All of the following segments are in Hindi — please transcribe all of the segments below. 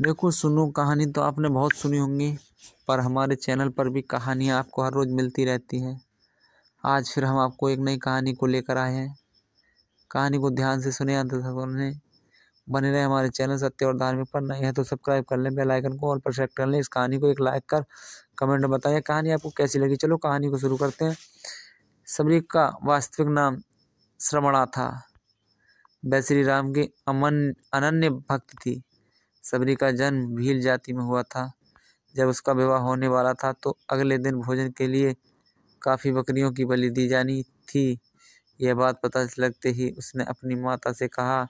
देखो सुनो, कहानी तो आपने बहुत सुनी होंगी, पर हमारे चैनल पर भी कहानियाँ आपको हर रोज़ मिलती रहती हैं। आज फिर हम आपको एक नई कहानी को लेकर आए हैं। कहानी को ध्यान से सुने, अंत तक सुने, बने रहे हमारे चैनल सत्य और धार्मिक पर। नए हैं तो सब्सक्राइब कर लें, बेल आइकन को ऑल पर सेलेक्ट कर लें। इस कहानी को एक लाइक कर कमेंट में बताइए कहानी आपको कैसी लगी। चलो कहानी को शुरू करते हैं। सबरी का वास्तविक नाम श्रवणा था। वह श्री राम की अनन्य भक्त थी। सबरी का जन्म भील जाति में हुआ था। जब उसका विवाह होने वाला था तो अगले दिन भोजन के लिए काफ़ी बकरियों की बलि दी जानी थी। यह बात पता लगते ही उसने अपनी माता से कहा,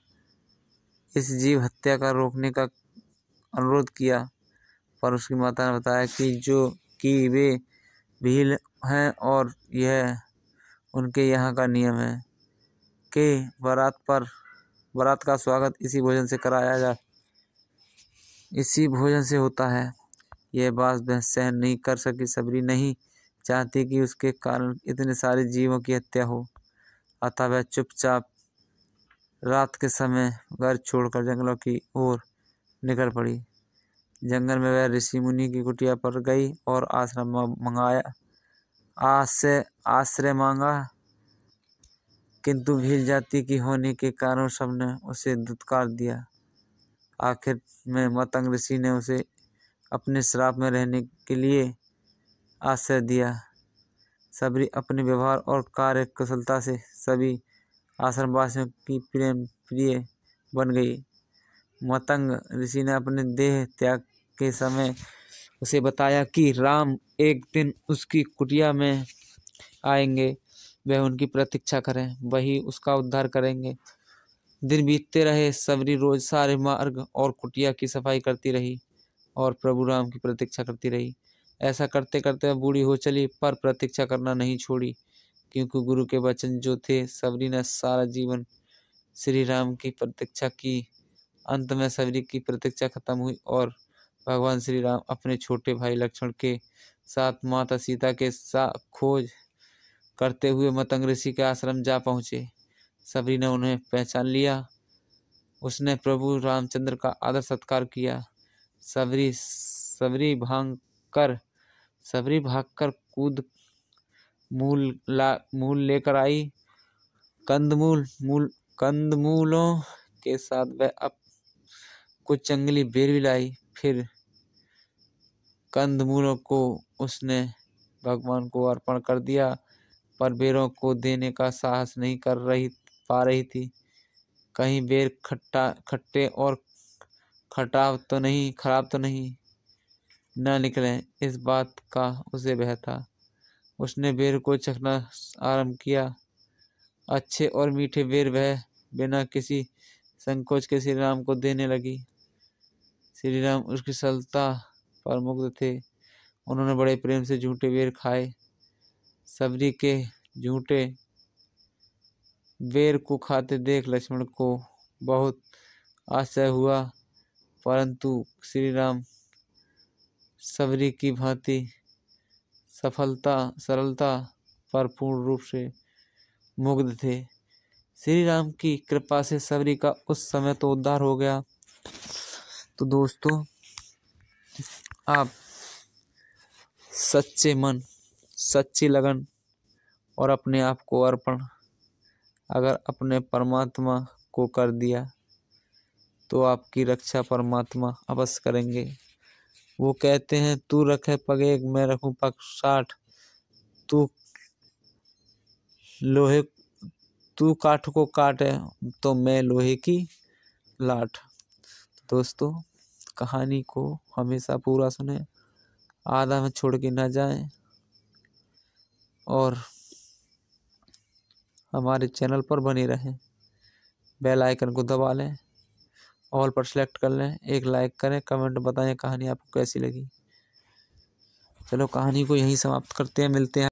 इस जीव हत्या का रोकने का अनुरोध किया। पर उसकी माता ने बताया कि वे भील हैं और यह उनके यहाँ का नियम है कि बारात का स्वागत इसी भोजन से होता है। यह बात वह सहन नहीं कर सकी। सबरी नहीं चाहती कि उसके कारण इतने सारे जीवों की हत्या हो। अतः वह चुपचाप रात के समय घर छोड़कर जंगलों की ओर निकल पड़ी। जंगल में वह ऋषि मुनि की कुटिया पर गई और आश्रय मांगा, किंतु भील जाति की होने के कारण सबने उसे धुतकार दिया। आखिर में मतंग ऋषि ने उसे अपने श्राप में रहने के लिए आश्रय दिया। सबरी अपने व्यवहार और कार्य कुशलता से सभी आश्रमवासियों की प्रिय बन गई। मतंग ऋषि ने अपने देह त्याग के समय उसे बताया कि राम एक दिन उसकी कुटिया में आएंगे। वह उनकी प्रतीक्षा करें, वही उसका उद्धार करेंगे। दिन बीतते रहे। सबरी रोज सारे मार्ग और कुटिया की सफाई करती रही और प्रभु राम की प्रतीक्षा करती रही। ऐसा करते करते वह बूढ़ी हो चली, पर प्रतीक्षा करना नहीं छोड़ी, क्योंकि गुरु के वचन जो थे। सबरी ने सारा जीवन श्री राम की प्रतीक्षा की। अंत में सबरी की प्रतीक्षा खत्म हुई और भगवान श्री राम अपने छोटे भाई लक्ष्मण के साथ माता सीता के साथ खोज करते हुए मतंग ऋषि के आश्रम जा पहुँचे। सबरी ने उन्हें पहचान लिया। उसने प्रभु रामचंद्र का आदर सत्कार किया। सबरी भागकर कूद मूल लेकर आई। कंदमूलों के साथ वह अब कुछ जंगली बेर भी लाई। फिर कंदमूलों को उसने भगवान को अर्पण कर दिया, पर बेरों को देने का साहस नहीं कर पा रही थी। कहीं बेर खट्टे और खराब तो नहीं न निकले, इस बात का उसे भय था। उसने बेर को चखना आरंभ किया। अच्छे और मीठे बेर वह बिना किसी संकोच के श्री राम को देने लगी। श्री राम उसकी सरलता पर मुग्ध थे। उन्होंने बड़े प्रेम से झूठे बेर खाए। सबरी के झूठे बेर को खाते देख लक्ष्मण को बहुत आश्चर्य हुआ, परंतु श्री राम सबरी की भांति सरलता पर पूर्ण रूप से मुग्ध थे। श्री राम की कृपा से सबरी का उस समय तो उद्धार हो गया। तो दोस्तों, आप सच्चे मन, सच्ची लगन और अपने आप को अर्पण अगर अपने परमात्मा को कर दिया तो आपकी रक्षा परमात्मा अवश्य करेंगे। वो कहते हैं, तू रखे पग एक मैं रखूं पग 60, तू काठ को काटे तो मैं लोहे की लाठ। दोस्तों, कहानी को हमेशा पूरा सुने, आधा में छोड़ के ना जाएं और हमारे चैनल पर बने रहें। बेल आइकन को दबा लें, ऑल पर सेलेक्ट कर लें, एक लाइक करें, कमेंट बताएं कहानी आपको कैसी लगी। चलो कहानी को यहीं समाप्त करते हैं, मिलते हैं।